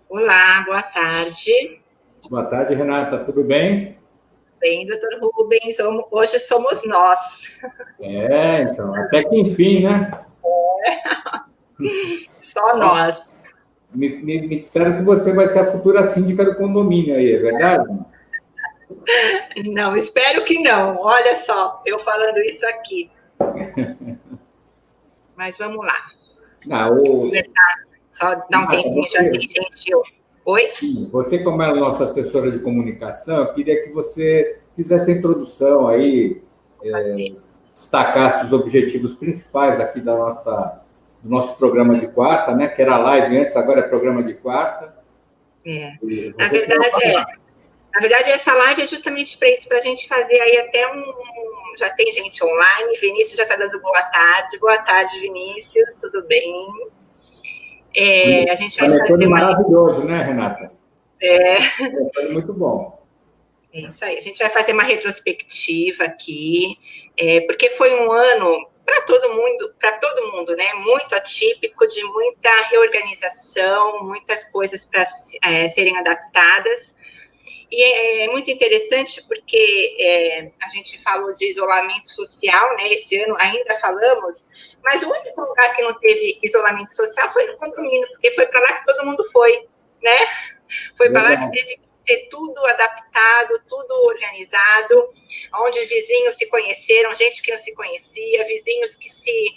Olá, boa tarde. Boa tarde, Renata. Tudo bem? Bem, doutor Rubens, hoje somos nós, Então, até que enfim, né? só Ó, nós. me disseram que você vai ser a futura síndica do condomínio aí, é verdade? Não, espero que não. Olha só, eu falando isso aqui. Mas vamos lá. Ah, Só dar um Renata, tempinho, já tem gente. Oi? você, como é a nossa assessora de comunicação, eu queria que você fizesse a introdução aí, destacasse os objetivos principais aqui do nosso programa de quarta, né? Que era live antes, agora é programa de quarta. É. E Na você tem uma verdade, na verdade, essa live é justamente para isso, para a gente fazer aí até um. Já tem gente online, Vinícius já está dando boa tarde. Boa tarde, Vinícius, tudo bem? A gente vai fazer panetone uma. maravilhoso, né, Renata? É, Foi muito bom. É isso aí. A gente vai fazer uma retrospectiva aqui, porque foi um ano para todo mundo, né? Muito atípico, de muita reorganização, muitas coisas para serem adaptadas. E é muito interessante porque a gente falou de isolamento social, né? Esse ano ainda falamos, mas o único lugar que não teve isolamento social foi no condomínio, porque foi para lá que todo mundo foi, né? Foi para lá que Verdade. teve que ter tudo adaptado, tudo organizado, onde vizinhos se conheceram, gente que não se conhecia, vizinhos que se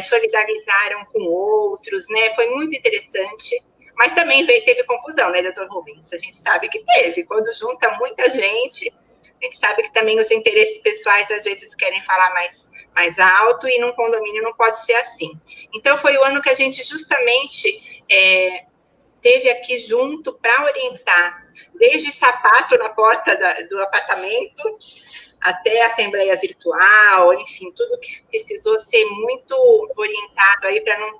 solidarizaram com outros, né? Foi muito interessante. Mas também teve confusão, né, doutor Rubens? A gente sabe que teve. Quando junta muita gente, a gente sabe que também os interesses pessoais às vezes querem falar mais alto e num condomínio não pode ser assim. Então foi o ano que a gente justamente teve aqui junto para orientar, desde sapato na porta do apartamento até assembleia virtual, enfim, tudo que precisou ser muito orientado aí para não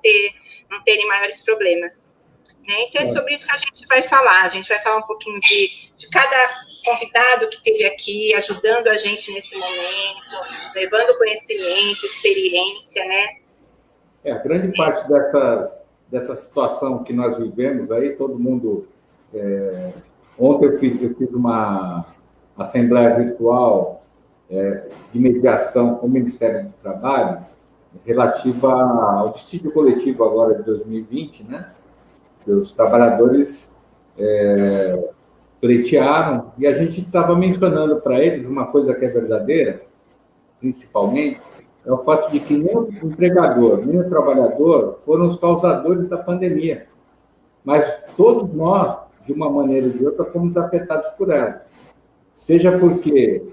terem maiores problemas. Né? Então é sobre isso que a gente vai falar. A gente vai falar um pouquinho de cada convidado que teve aqui, ajudando a gente nesse momento, levando conhecimento, experiência, né? A grande parte dessa situação que nós vivemos aí, todo mundo. Ontem eu fiz uma assembleia virtual de mediação com o Ministério do Trabalho, relativa ao dissídio coletivo agora de 2020, né? Que os trabalhadores pleitearam, e a gente estava mencionando para eles uma coisa que é verdadeira, principalmente, é o fato de que nem o empregador, nem o trabalhador foram os causadores da pandemia, mas todos nós, de uma maneira ou de outra, fomos afetados por ela. Seja porque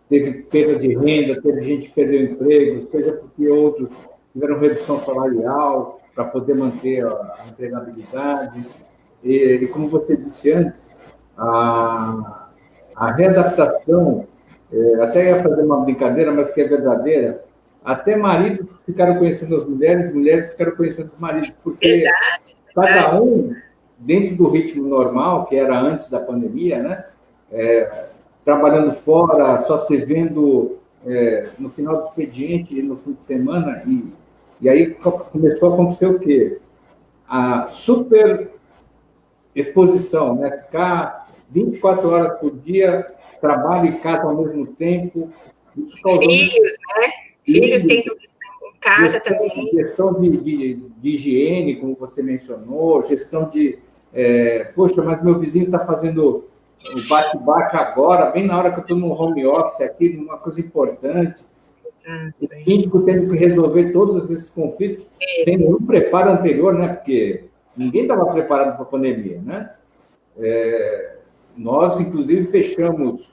teve perda de renda, teve gente que perdeu emprego, seja porque outros tiveram redução salarial para poder manter a empregabilidade. E como você disse antes, a readaptação, até ia fazer uma brincadeira, mas que é verdadeira, até maridos ficaram conhecendo as mulheres, mulheres ficaram conhecendo os maridos, porque Verdade, cada verdade. um, dentro do ritmo normal, que era antes da pandemia, né? Trabalhando fora, só se vendo no final do expediente, no fim de semana, e aí começou a acontecer o quê? A super exposição, né? Ficar 24 horas por dia, trabalho e casa ao mesmo tempo, isso causou Filhos, né? Filhos filhos, tendo em casa também. gestão de higiene, como você mencionou, gestão de, poxa, mas meu vizinho está fazendo o bate-bate agora, bem na hora que eu estou no home office aqui, numa coisa importante. O síndico tendo que resolver todos esses conflitos sem nenhum preparo anterior, né? Porque ninguém estava preparado para a pandemia, né? Nós, inclusive, fechamos,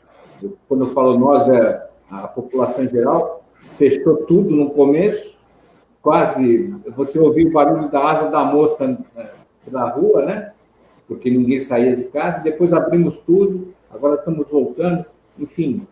quando eu falo nós, é a população em geral, fechou tudo no começo, quase, você ouvia o barulho da asa da mosca da rua, né? Porque ninguém saía de casa, depois abrimos tudo, agora estamos voltando, enfim.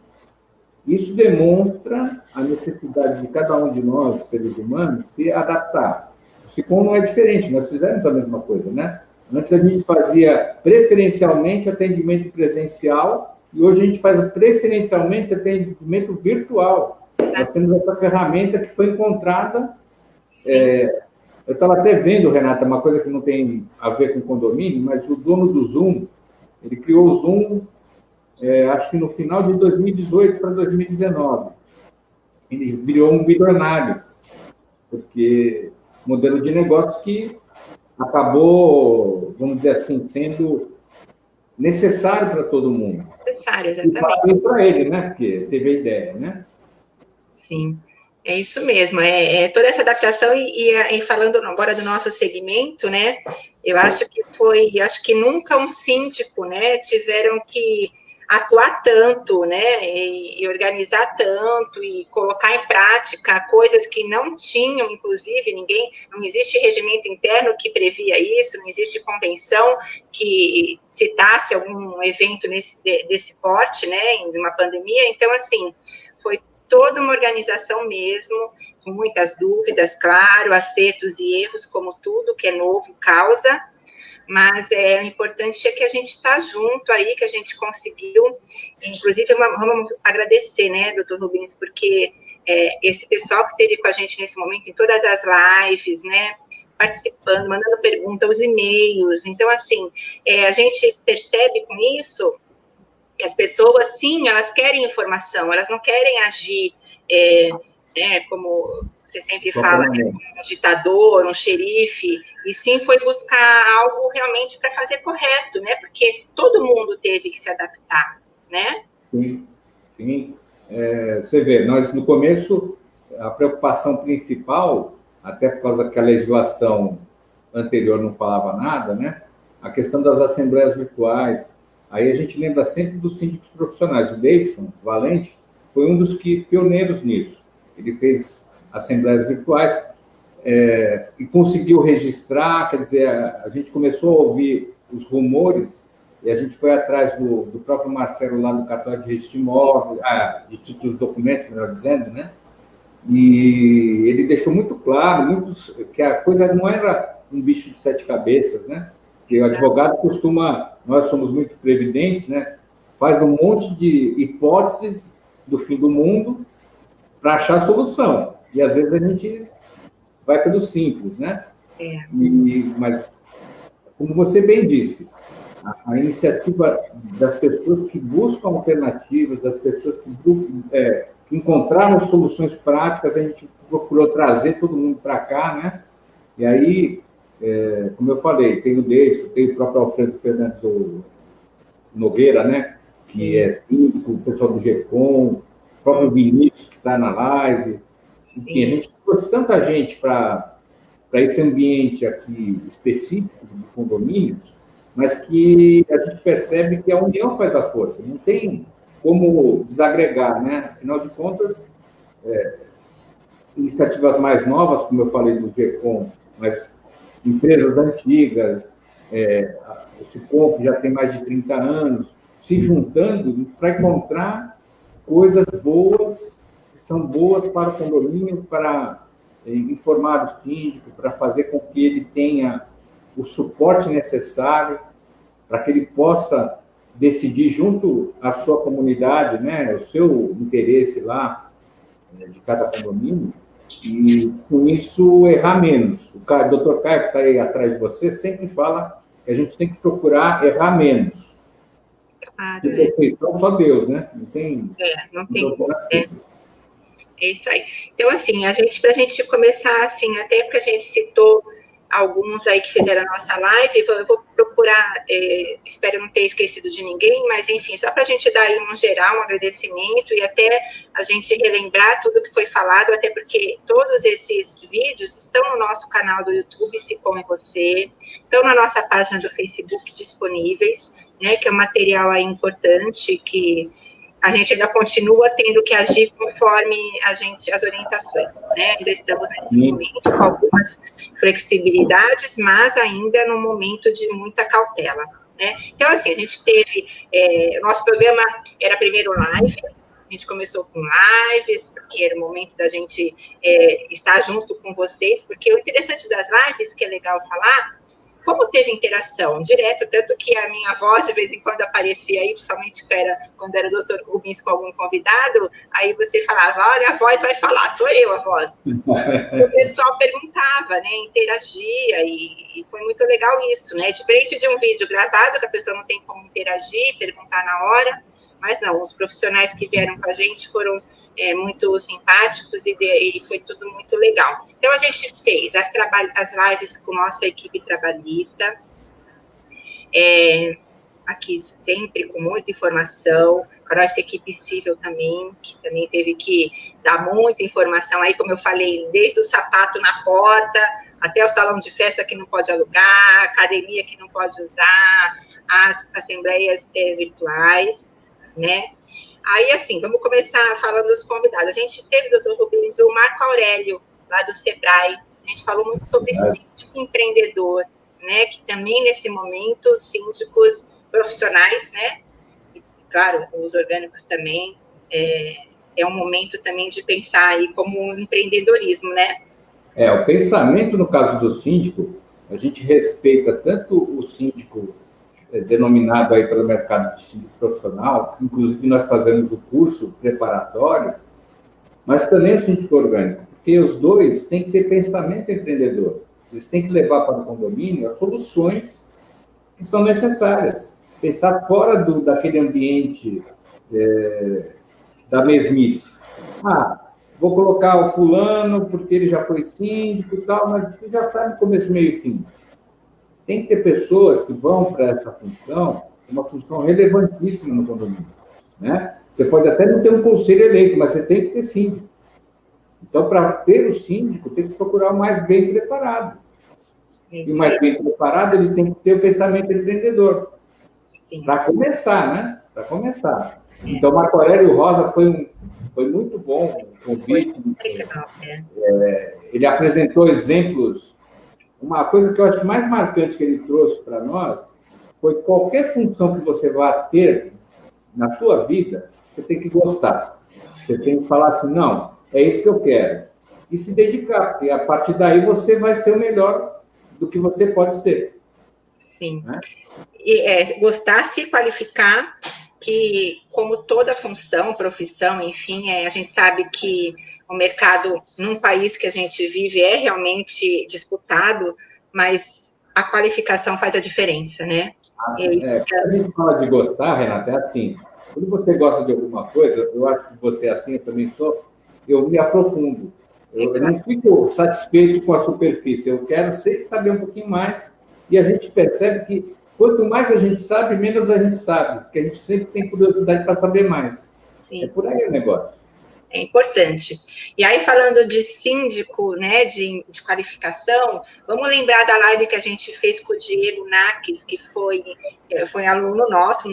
Isso demonstra a necessidade de cada um de nós, seres humanos, se adaptar. O SICOM não é diferente, nós fizemos a mesma coisa, né? Antes a gente fazia preferencialmente atendimento presencial e hoje a gente faz preferencialmente atendimento virtual. Nós temos essa ferramenta que foi encontrada Eu estava até vendo, Renata, uma coisa que não tem a ver com condomínio, mas o dono do Zoom, ele criou o Zoom, acho que no final de 2018 para 2019. Ele virou um bilionário, porque modelo de negócio que acabou, vamos dizer assim, sendo necessário para todo mundo. Necessário, exatamente. E para ele, né? Porque teve a ideia, né? Sim, é isso mesmo. Toda essa adaptação e falando agora do nosso segmento, né? Eu acho que nunca um síndico, né, tiveram que atuar tanto, né, e organizar tanto e colocar em prática coisas que não tinham, inclusive, não existe regimento interno que previa isso, não existe convenção que citasse algum evento desse porte, né, em uma pandemia. Então, assim, foi toda uma organização mesmo, com muitas dúvidas, claro, acertos e erros, como tudo que é novo causa, mas o importante é que a gente está junto aí, que a gente conseguiu, inclusive vamos agradecer, né, doutor Rubens, porque esse pessoal que esteve com a gente nesse momento, em todas as lives, né, participando, mandando perguntas, os e-mails, então, assim, a gente percebe com isso que as pessoas, sim, elas querem informação, elas não querem agir como você sempre fala, um ditador, um xerife, e sim foi buscar algo realmente para fazer correto, né? Porque todo mundo teve que se adaptar, né? Sim, sim. Você vê, nós no começo, a preocupação principal, até por causa que a legislação anterior não falava nada, né? A questão das assembleias virtuais. Aí a gente lembra sempre dos síndicos profissionais. O Davidson Valente foi um dos pioneiros nisso. Ele fez assembleias virtuais e conseguiu registrar, quer dizer, a gente começou a ouvir os rumores e a gente foi atrás do próprio Marcelo lá no cartório de registro de imóvel, de títulos documentos, melhor dizendo, né? E ele deixou muito claro que a coisa não era um bicho de 7 cabeças, né? Que o advogado nós somos muito previdentes, né? Faz um monte de hipóteses do fim do mundo para achar a solução. E às vezes a gente vai pelo simples, né? Mas, como você bem disse, a iniciativa das pessoas que buscam alternativas, das pessoas que encontraram soluções práticas, a gente procurou trazer todo mundo para cá, né? E aí, como eu falei, tem o Deison, tem o próprio Alfredo Fernandes Nogueira, né? Que é síndico, o pessoal do GECOM, o próprio Vinícius, que está na live. Enfim, a gente trouxe tanta gente para esse ambiente aqui específico de condomínios, mas que a gente percebe que a união faz a força, não tem como desagregar, né? Afinal de contas, iniciativas mais novas, como eu falei do GECOM, mas empresas antigas, o Sicom, que já tem mais de 30 anos, se juntando para encontrar coisas boas, que são boas para o condomínio, para informar o síndico, para fazer com que ele tenha o suporte necessário, para que ele possa decidir junto à sua comunidade, né, o seu interesse lá, de cada condomínio, e com isso errar menos. O doutor Caio, que está aí atrás de você, sempre fala que a gente tem que procurar errar menos. Claro, de perfeição, só Deus, né? Não tem... não tem como. É isso aí. Então, assim, para a gente começar, assim, até porque a gente citou alguns aí que fizeram a nossa live, eu vou procurar, espero não ter esquecido de ninguém, mas, enfim, só para a gente dar aí um geral, um agradecimento e até a gente relembrar tudo que foi falado, até porque todos esses vídeos estão no nosso canal do YouTube, Sicom e Você, estão na nossa página do Facebook disponíveis, né, que é um material aí importante que a gente ainda continua tendo que agir conforme as orientações, né? Ainda estamos nesse momento com algumas flexibilidades, mas ainda no momento de muita cautela, né? Então, assim, a gente teve, o nosso programa era primeiro live, a gente começou com lives, porque era o momento da gente estar junto com vocês, porque o interessante das lives, que é legal falar, como teve interação direto, tanto que a minha voz de vez em quando aparecia aí, principalmente quando era o doutor Rubens com algum convidado, aí você falava, olha, a voz vai falar, sou eu a voz. O pessoal perguntava, né, interagia, e foi muito legal isso, né, diferente de um vídeo gravado, que a pessoa não tem como interagir, perguntar na hora, mas não, os profissionais que vieram com a gente foram muito simpáticos e foi tudo muito legal. Então, a gente fez as lives com nossa equipe trabalhista, aqui sempre com muita informação, com a nossa equipe civil também, que também teve que dar muita informação, aí, como eu falei, desde o sapato na porta, até o salão de festa que não pode alugar, a academia que não pode usar, as assembleias virtuais, né? Aí, assim, vamos começar falando dos convidados. A gente teve, doutor Rubens, o Marco Aurélio, lá do Sebrae. A gente falou muito sobre síndico empreendedor, né? Que também, nesse momento, síndicos profissionais, né? E, claro, os orgânicos também. É um momento também de pensar aí como empreendedorismo, né? O pensamento, no caso do síndico, a gente respeita tanto o síndico denominado aí pelo mercado de síndico profissional, inclusive nós fazemos o curso preparatório, mas também o síndico orgânico, porque os dois têm que ter pensamento empreendedor. Eles têm que levar para o condomínio as soluções que são necessárias. Pensar fora daquele ambiente da mesmice. Vou colocar o fulano porque ele já foi síndico e tal, mas você já sabe começo, meio e fim. Tem que ter pessoas que vão para essa função, uma função relevantíssima no condomínio, né? Você pode até não ter um conselho eleito, mas você tem que ter síndico. Então, para ter o síndico, tem que procurar o mais bem preparado. E o mais bem preparado, ele tem que ter o pensamento empreendedor. Para começar, né? Para começar. Então, Marco Aurélio Rosa foi muito bom o convite. Ele apresentou exemplos. Uma coisa que eu acho mais marcante que ele trouxe para nós foi qualquer função que você vá ter na sua vida, você tem que gostar. Você tem que falar assim, não, é isso que eu quero. E se dedicar, porque a partir daí você vai ser o melhor do que você pode ser. Sim. Né? E, gostar, se qualificar, que como toda função, profissão, enfim, a gente sabe que o mercado, num país que a gente vive, é realmente disputado, mas a qualificação faz a diferença, né? Quando a gente fala de gostar, Renata, é assim, quando você gosta de alguma coisa, eu acho que você é assim, eu também sou, eu me aprofundo. Eu não fico satisfeito com a superfície, eu quero sempre saber um pouquinho mais, e a gente percebe que quanto mais a gente sabe, menos a gente sabe, porque a gente sempre tem curiosidade para saber mais. Sim. É por aí o negócio. É importante. E aí, falando de síndico, né, de qualificação, vamos lembrar da live que a gente fez com o Diego Naques, que foi aluno nosso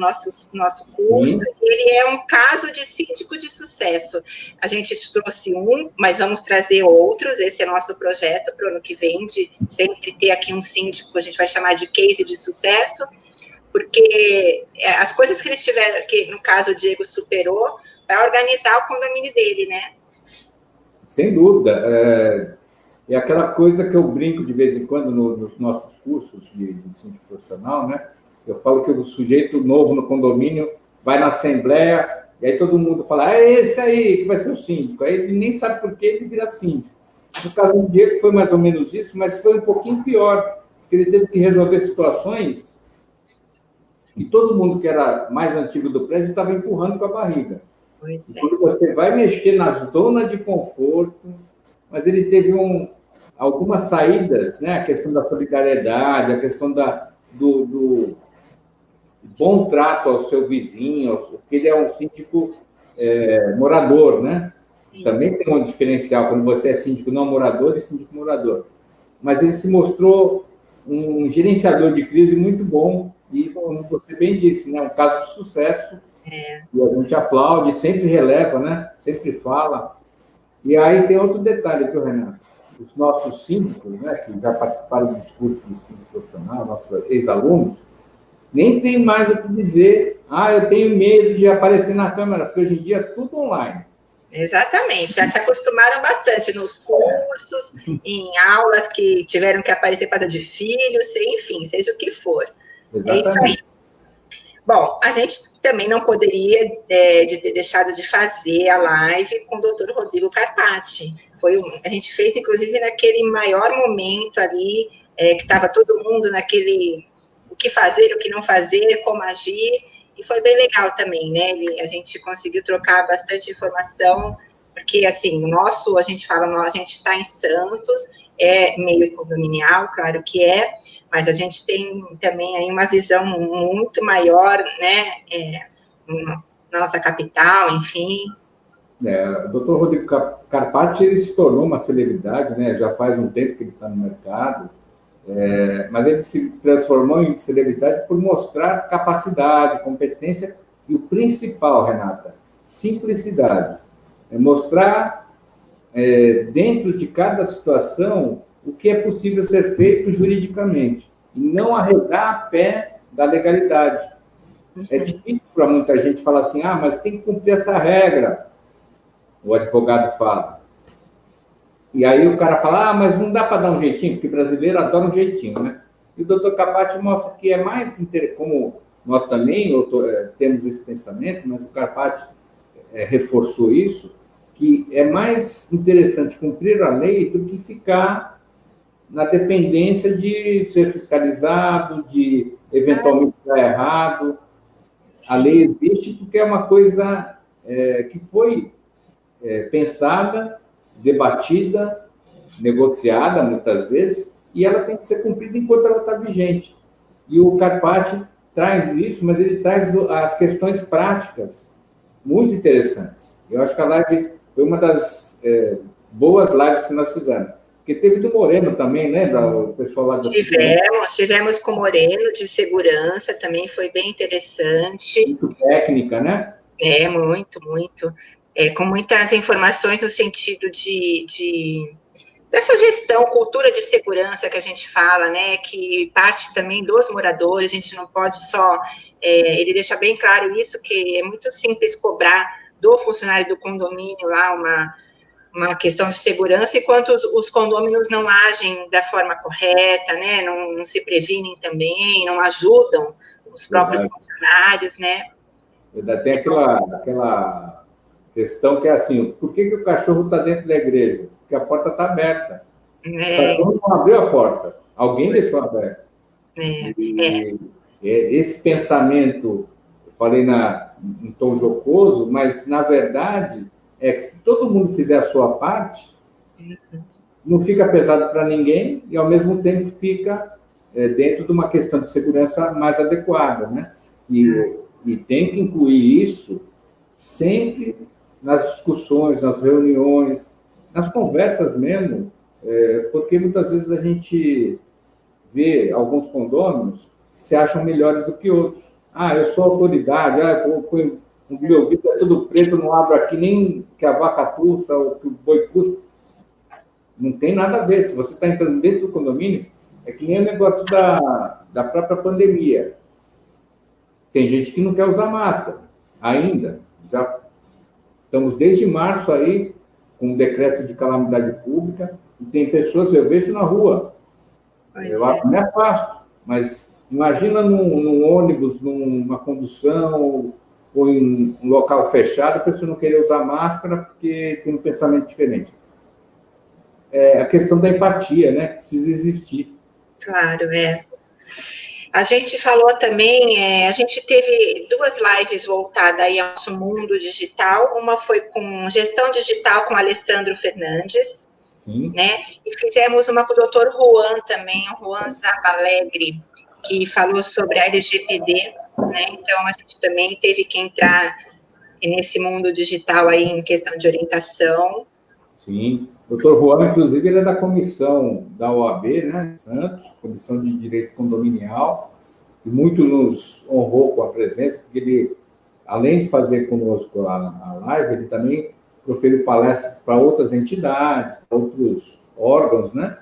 curso. Ele é um caso de síndico de sucesso. A gente trouxe um, mas vamos trazer outros. Esse é nosso projeto para o ano que vem, de sempre ter aqui um síndico, a gente vai chamar de case de sucesso, porque as coisas que eles tiveram, que no caso o Diego superou, para organizar o condomínio dele, né? Sem dúvida. É aquela coisa que eu brinco de vez em quando nos nossos cursos de síndico profissional, né? Eu falo que o sujeito novo no condomínio vai na assembleia e aí todo mundo fala, é esse aí que vai ser o síndico. Aí ele nem sabe por que ele vira síndico. No caso do Diego foi mais ou menos isso, mas foi um pouquinho pior, porque ele teve que resolver situações que todo mundo que era mais antigo do prédio estava empurrando com a barriga. Quando você vai mexer na zona de conforto, mas ele teve algumas saídas, né? A questão da solidariedade, a questão do bom trato ao seu vizinho, porque ele é um síndico morador, né? Isso. Também tem um diferencial quando você é síndico não morador e síndico morador. Mas ele se mostrou um gerenciador de crise muito bom e, como você bem disse, né? Um caso de sucesso. E a gente aplaude, sempre releva, né? Sempre fala. E aí tem outro detalhe, viu, Renato? Os nossos síndicos, né, que já participaram dos cursos de síndico profissional, nossos ex-alunos, nem tem mais o que dizer, eu tenho medo de aparecer na câmera, porque hoje em dia é tudo online. Exatamente, já se acostumaram bastante nos cursos, cursos, em aulas que tiveram que aparecer por causa de filhos, enfim, seja o que for. Exatamente. É isso aí. Bom, a gente também não poderia ter deixado de fazer a live com o Dr. Rodrigo Carpati. A gente fez, inclusive, naquele maior momento ali, que estava todo mundo naquele o que fazer, o que não fazer, como agir, e foi bem legal também, né? A gente conseguiu trocar bastante informação, porque, assim, a gente fala, a gente está em Santos, é meio condominial, claro que é, mas a gente tem também aí uma visão muito maior, né, na nossa capital, enfim. O doutor Rodrigo Carpati, ele se tornou uma celebridade, né, já faz um tempo que ele está no mercado, mas ele se transformou em celebridade por mostrar capacidade, competência e o principal, Renata, simplicidade. Mostrar dentro de cada situação o que é possível ser feito juridicamente e não arredar a pé da legalidade. É difícil para muita gente falar assim, mas tem que cumprir essa regra, o advogado fala. E aí o cara fala, mas não dá para dar um jeitinho, porque brasileiro adora um jeitinho, né? E o doutor Carpati mostra que é mais interessante, como nós também temos esse pensamento, mas o Carpati reforçou isso, que é mais interessante cumprir a lei do que ficar na dependência de ser fiscalizado, de eventualmente dar errado. A lei existe porque é uma coisa que foi pensada, debatida, negociada muitas vezes, e ela tem que ser cumprida enquanto ela está vigente. E o Carpati traz isso, mas ele traz as questões práticas muito interessantes. Eu acho que a live foi uma das boas lives que nós fizemos. Porque teve do Moreno também, né? O pessoal lá da Tivemos com o Moreno, de segurança, também foi bem interessante. Muito técnica, né? Muito, muito. Com muitas informações no sentido dessa gestão, cultura de segurança que a gente fala, né? Que parte também dos moradores, a gente não pode só... ele deixa bem claro isso, que é muito simples cobrar do funcionário do condomínio lá uma questão de segurança, enquanto os condôminos não agem da forma correta, né? Não se previnem também, não ajudam os próprios funcionários, né? Tem aquela questão que é assim, por que o cachorro está dentro da igreja? Porque a porta está aberta. O cachorro não abriu a porta, alguém deixou aberta. Esse pensamento, eu falei em tom jocoso, mas, na verdade, que se todo mundo fizer a sua parte, não fica pesado para ninguém e, ao mesmo tempo, fica dentro de uma questão de segurança mais adequada, né? E tem que incluir isso sempre nas discussões, nas reuniões, nas conversas mesmo, porque muitas vezes a gente vê alguns condôminos que se acham melhores do que outros. Eu sou autoridade, o meu vidro é tudo preto, não abro aqui nem que a vaca tussa ou que o boi cuspa. Não tem nada a ver. Se você está entrando dentro do condomínio, é que nem o negócio da própria pandemia. Tem gente que não quer usar máscara ainda. Já estamos desde março aí com um decreto de calamidade pública e tem pessoas, eu vejo na rua. Eu me afasto, mas imagina num ônibus, numa condução ou em um local fechado, a pessoa não querer usar máscara porque tem um pensamento diferente. A questão da empatia, né? Precisa existir. Claro, A gente falou também, a gente teve 2 lives voltadas aí ao nosso mundo digital. Uma foi com gestão digital com Alessandro Fernandes, Sim. Né? E fizemos uma com o Dr. Juan também, o Juan Zabalegre, que falou sobre a LGPD, né? Então a gente também teve que entrar nesse mundo digital aí em questão de orientação. Sim. O doutor Juan, inclusive, ele é da comissão da OAB, né, Santos, Comissão de Direito Condominial, e muito nos honrou com a presença, porque ele, além de fazer conosco a live, ele também proferiu palestras para outras entidades, para outros órgãos, né,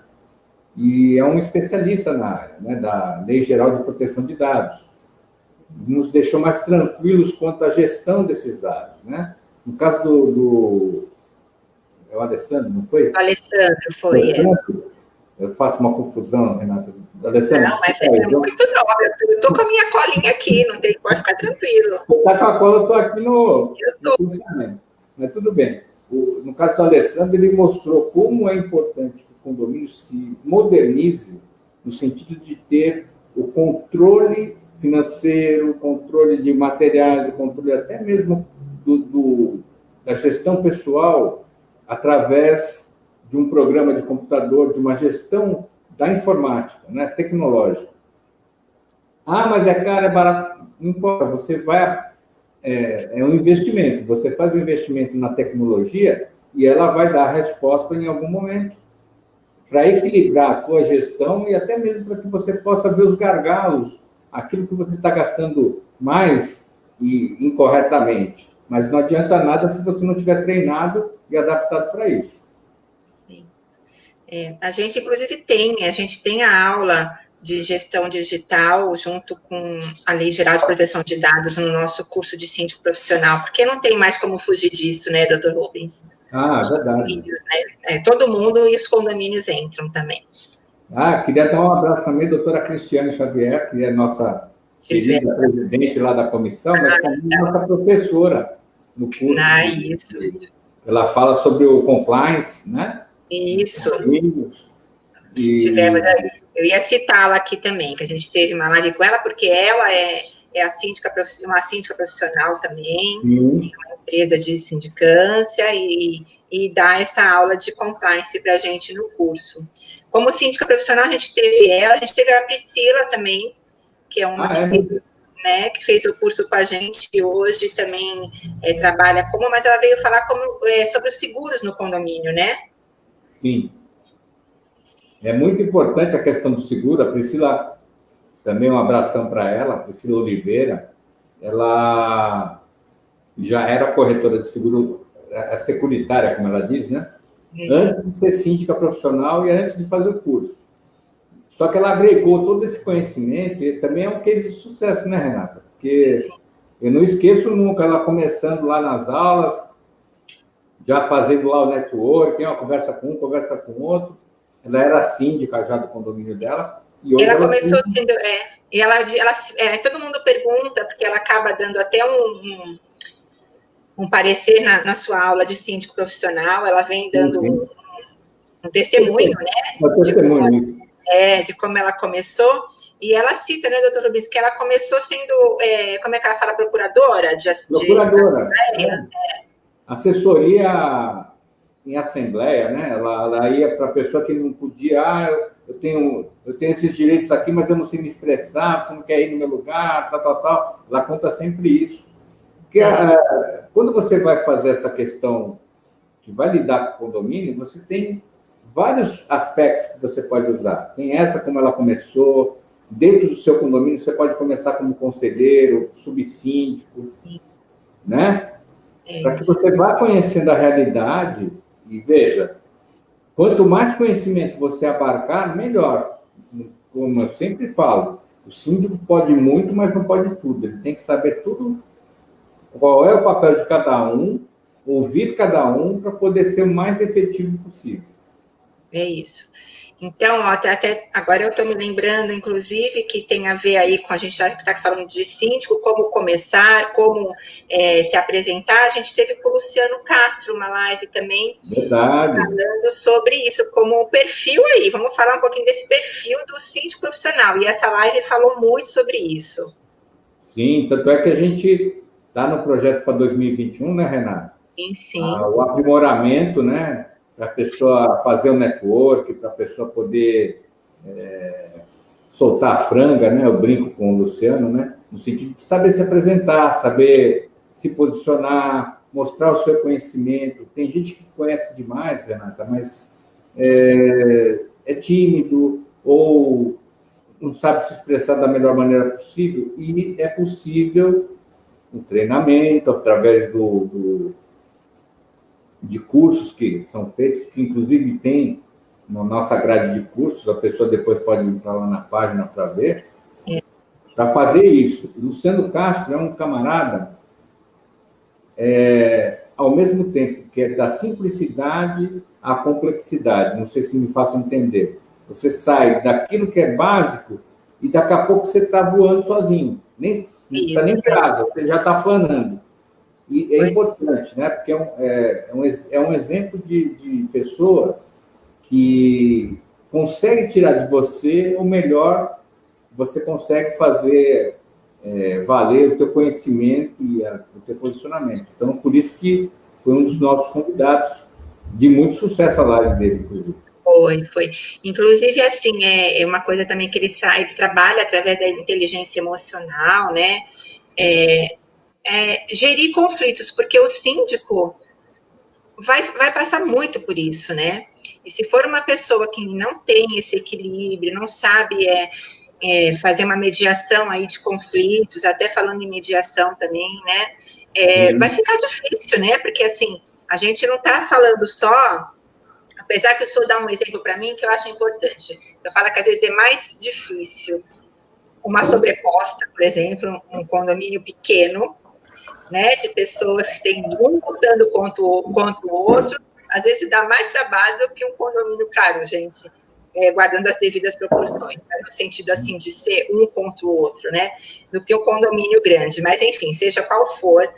e é um especialista na área, né, da Lei Geral de Proteção de Dados. Nos deixou mais tranquilos quanto à gestão desses dados, né. No caso É o Alessandro, não foi? O Alessandro foi. Eu faço uma confusão, Renata. Alessandro, não, mas é muito nobre. Eu estou com a minha colinha aqui, não tem, pode ficar tranquilo. Você está com a cola, eu estou aqui no pensamento. Mas tudo bem. No caso do Alessandro, ele mostrou como é importante que o condomínio se modernize no sentido de ter o controle financeiro, o controle de materiais, o controle até mesmo da gestão pessoal através de um programa de computador, de uma gestão da informática, né, tecnológica. Ah, mas é caro, é barato. Não importa, você vai... É um investimento. Você faz um investimento na tecnologia e ela vai dar resposta em algum momento para equilibrar a sua gestão e até mesmo para que você possa ver os gargalos, aquilo que você está gastando mais e incorretamente. Mas não adianta nada se você não tiver treinado e adaptado para isso. Sim. A gente, inclusive, a gente tem a aula de gestão digital junto com a Lei Geral de Proteção de Dados no nosso curso de síndico profissional, porque não tem mais como fugir disso, né, doutor Rubens? Verdade. Né? Todo mundo e os condomínios entram também. Queria dar um abraço também à doutora Cristiane Xavier, que é nossa querida presidente lá da comissão, mas também nossa professora no curso. Isso. Ela fala sobre o compliance, né? Isso. Tivemos aí. Eu ia citá-la aqui também, que a gente teve uma live com ela, porque ela é uma síndica profissional também, tem uma empresa de sindicância e dá essa aula de compliance para a gente no curso. Como síndica profissional, a gente teve a Priscila também, que é uma que fez o curso com a gente e hoje também trabalha mas ela veio falar sobre os seguros no condomínio, né? Sim. É muito importante a questão do seguro. A Priscila, também um abração para ela, a Priscila Oliveira, ela já era corretora de seguro, securitária, como ela diz, né? Antes de ser síndica profissional e antes de fazer o curso. Só que ela agregou todo esse conhecimento e também é um case de sucesso, né, Renata? Porque eu não esqueço nunca ela começando lá nas aulas, já fazendo lá o network, uma conversa com um, conversa com outro. Ela era síndica já do condomínio dela. E hoje ela começou sendo... e todo mundo pergunta, porque ela acaba dando até um parecer na sua aula de síndico profissional, ela vem dando um testemunho, né? De como ela começou. E ela cita, né, doutor Rubens, que ela começou sendo, como é que ela fala, procuradora? Procuradora. Assessoria em assembleia, né? Ela ia para a pessoa que não podia, eu tenho esses direitos aqui, mas eu não sei me expressar, você não quer ir no meu lugar, tal. Ela conta sempre isso. Porque quando você vai fazer essa questão que vai lidar com o condomínio, você tem vários aspectos que você pode usar. Tem essa, como ela começou, dentro do seu condomínio, você pode começar como conselheiro, subsíndico, né? Para que você vá conhecendo a realidade e veja, quanto mais conhecimento você abarcar, melhor. Como eu sempre falo, o síndico pode muito, mas não pode tudo. Ele tem que saber tudo, qual é o papel de cada um, ouvir cada um para poder ser o mais efetivo possível. É isso. Então, até agora eu estou me lembrando, inclusive, que tem a ver aí com a gente já que está falando de síndico, como começar, como se apresentar. A gente teve com o Luciano Castro uma live também. Verdade. Falando sobre isso, como o perfil aí. Vamos falar um pouquinho desse perfil do síndico profissional. E essa live falou muito sobre isso. Sim, tanto é que a gente está no projeto para 2021, né, Renata? Sim. O aprimoramento, né? Para a pessoa fazer o network, para a pessoa poder soltar a franga, né? Eu brinco com o Luciano, né? No sentido de saber se apresentar, saber se posicionar, mostrar o seu conhecimento. Tem gente que conhece demais, Renata, mas é tímido ou não sabe se expressar da melhor maneira possível. E é possível um treinamento através de cursos que são feitos, que inclusive tem na nossa grade de cursos, a pessoa depois pode entrar lá na página para ver, para fazer isso. Luciano Castro é um camarada, ao mesmo tempo que é da simplicidade à complexidade. Não sei se me faço entender. Você sai daquilo que é básico e daqui a pouco você está voando sozinho. Nem precisa nem ter asa, você já está planando. E é importante, né? Porque é um exemplo de pessoa que consegue tirar de você o melhor, você consegue fazer valer o teu conhecimento e o teu posicionamento. Então, por isso que foi um dos nossos convidados, de muito sucesso a live dele, inclusive. Foi. Inclusive, assim, é uma coisa também que ele trabalha através da inteligência emocional, né? Gerir conflitos, porque o síndico vai passar muito por isso, né? E se for uma pessoa que não tem esse equilíbrio, não sabe fazer uma mediação aí de conflitos, até falando em mediação também, né? Vai ficar difícil, né? Porque, assim, a gente não está falando só... Apesar que o senhor dá um exemplo para mim que eu acho importante. Eu falo que às vezes é mais difícil uma sobreposta, por exemplo, um condomínio pequeno, né, de pessoas que têm um lutando contra o outro, às vezes dá mais trabalho do que um condomínio, claro, gente, guardando as devidas proporções, mas no sentido, assim, de ser um contra o outro, né, do que um condomínio grande. Mas, enfim, seja qual for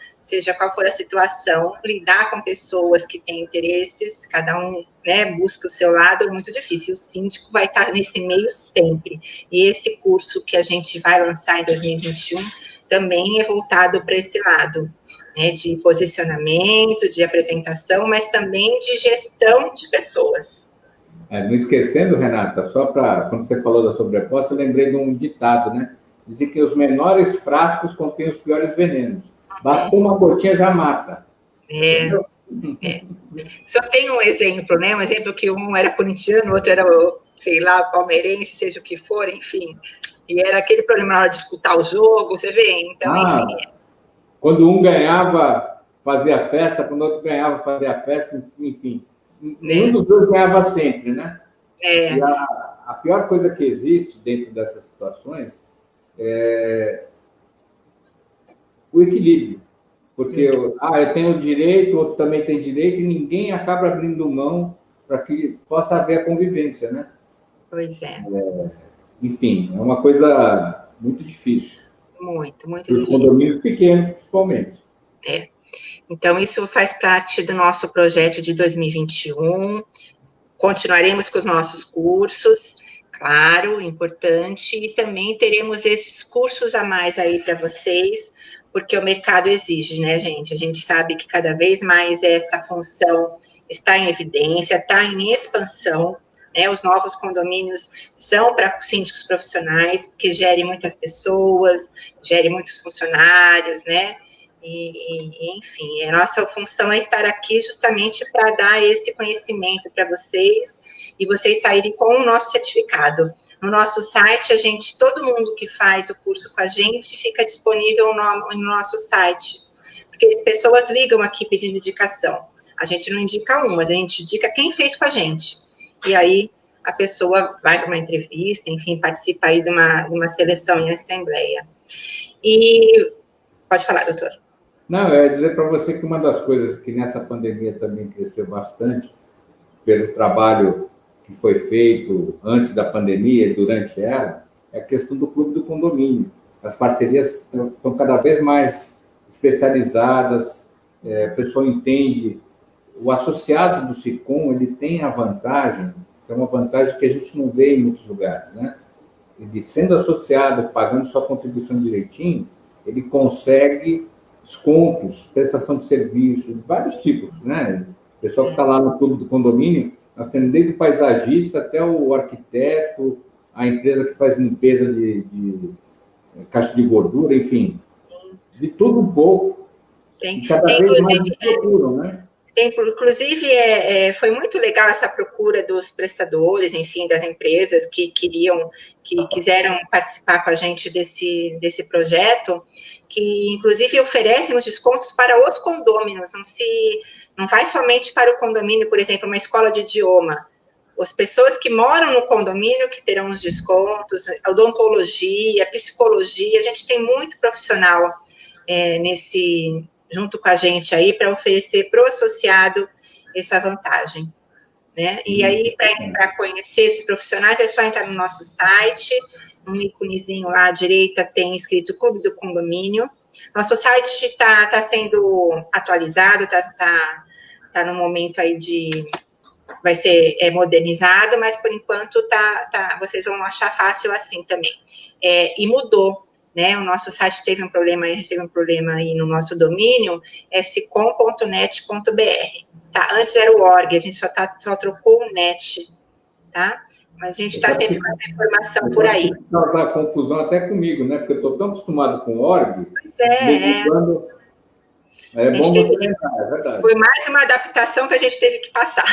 a situação, lidar com pessoas que têm interesses, cada um, né, busca o seu lado, é muito difícil. O síndico vai estar nesse meio sempre. E esse curso que a gente vai lançar em 2021 também é voltado para esse lado, né, de posicionamento, de apresentação, mas também de gestão de pessoas. Não esquecendo, Renata, só para, quando você falou da sobreposta, eu lembrei de um ditado, né? Dizia que os menores frascos contêm os piores venenos. Basta uma gotinha já mata. Só tem um exemplo, né? Um exemplo que um era corintiano, o outro era, sei lá, palmeirense, seja o que for, enfim. E era aquele problema na hora de escutar o jogo, você vê? Então, enfim. Quando um ganhava, fazia festa, quando o outro ganhava, fazia festa, enfim. Nenhum dos dois ganhava sempre, né? E a pior coisa que existe dentro dessas situações é o equilíbrio. Porque eu tenho direito, o outro também tem direito, e ninguém acaba abrindo mão para que possa haver a convivência, né? Pois é. Enfim, é uma coisa muito difícil. Muito difícil. Os condomínios pequenos, principalmente. Então, isso faz parte do nosso projeto de 2021. Continuaremos com os nossos cursos, claro, importante, e também teremos esses cursos a mais aí para vocês, porque o mercado exige, né, gente? A gente sabe que cada vez mais essa função está em evidência, está em expansão, né? Os novos condomínios são para síndicos profissionais, porque gerem muitas pessoas, gerem muitos funcionários, né? Enfim, a nossa função é estar aqui justamente para dar esse conhecimento para vocês e vocês saírem com o nosso certificado. No nosso site, todo mundo que faz o curso com a gente fica disponível no nosso site, porque as pessoas ligam aqui pedindo indicação. A gente não indica um, mas a gente indica quem fez com a gente. E aí a pessoa vai para uma entrevista, enfim, participa aí de uma seleção em assembleia. E pode falar, doutor. Não, eu ia dizer para você que uma das coisas que nessa pandemia também cresceu bastante, pelo trabalho que foi feito antes da pandemia e durante ela, é a questão do clube do condomínio. As parcerias estão cada vez mais especializadas, a pessoa entende. O associado do SICOM, ele tem a vantagem, que é uma vantagem que a gente não vê em muitos lugares, né? Ele sendo associado, pagando sua contribuição direitinho, ele consegue descontos, prestação de serviço, vários tipos, né? O pessoal que está lá no clube do condomínio, nós temos desde o paisagista até o arquiteto, a empresa que faz limpeza de caixa de gordura, enfim, de tudo um pouco. Tem, cada vez mais procuram, né? Inclusive, foi muito legal essa procura dos prestadores, enfim, das empresas que quiseram participar com a gente desse projeto, que inclusive oferecem os descontos para os condôminos, não vai somente para o condomínio, por exemplo, uma escola de idioma. As pessoas que moram no condomínio que terão os descontos, odontologia, psicologia, a gente tem muito profissional junto com a gente aí para oferecer para o associado essa vantagem, né? E aí, para conhecer esses profissionais, é só entrar no nosso site, um íconezinho lá à direita tem escrito Clube do Condomínio. Nosso site está sendo atualizado, está no momento aí vai ser modernizado, mas por enquanto vocês vão achar fácil assim também. E mudou, né? O nosso site recebeu um problema aí no nosso domínio, scom.net.br, tá? Antes era o org, a gente só trocou o net, tá? Mas a gente está sempre com essa informação por aí. Dá confusão até comigo, né? Porque eu estou tão acostumado com o org. Pois é. É bom você lembrar, é verdade. Foi mais uma adaptação que a gente teve que passar.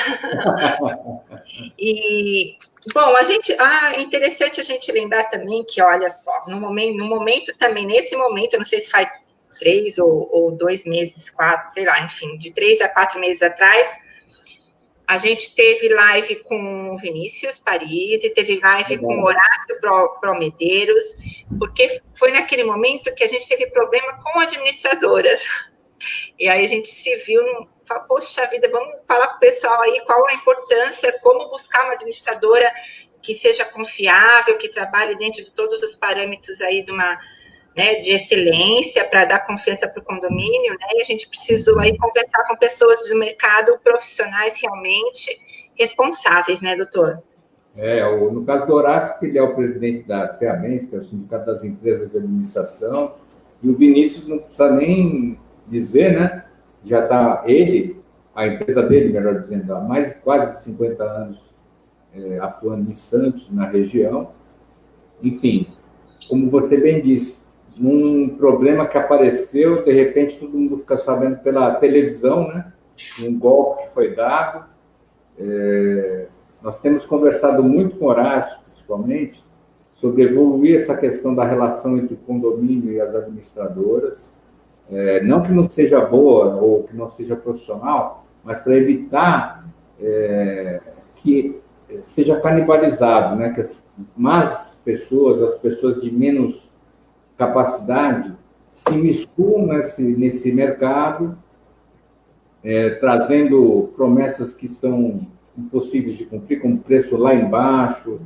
Bom, é interessante a gente lembrar também que, olha só, no momento também, nesse momento, eu não sei se faz 3 ou 2 meses, 4, sei lá, enfim, de 3 a 4 meses atrás, a gente teve live com o Vinícius Paris e teve live com o Horácio Promedeiros, porque foi naquele momento que a gente teve problema com administradoras. E aí a gente se viu, poxa vida, vamos falar para o pessoal aí qual a importância, como buscar uma administradora que seja confiável, que trabalhe dentro de todos os parâmetros aí de excelência para dar confiança para o condomínio, né? E a gente precisou aí conversar com pessoas do mercado, profissionais realmente responsáveis, né, doutor? No caso do Horácio, que ele é o presidente da CEABENS, que é o Sindicato das Empresas de Administração, e o Vinícius não precisa nem dizer, né? Já está a empresa dele, melhor dizendo, há mais de quase 50 anos atuando em Santos, na região. Enfim, como você bem disse, um problema que apareceu, de repente todo mundo fica sabendo pela televisão, né? Um golpe que foi dado. Nós temos conversado muito com o Horácio, principalmente, sobre evoluir essa questão da relação entre o condomínio e as administradoras. Não que não seja boa ou que não seja profissional, mas para evitar que seja canibalizado, né? Que as más pessoas, as pessoas de menos capacidade, se miscuam nesse mercado, trazendo promessas que são impossíveis de cumprir, como preço lá embaixo,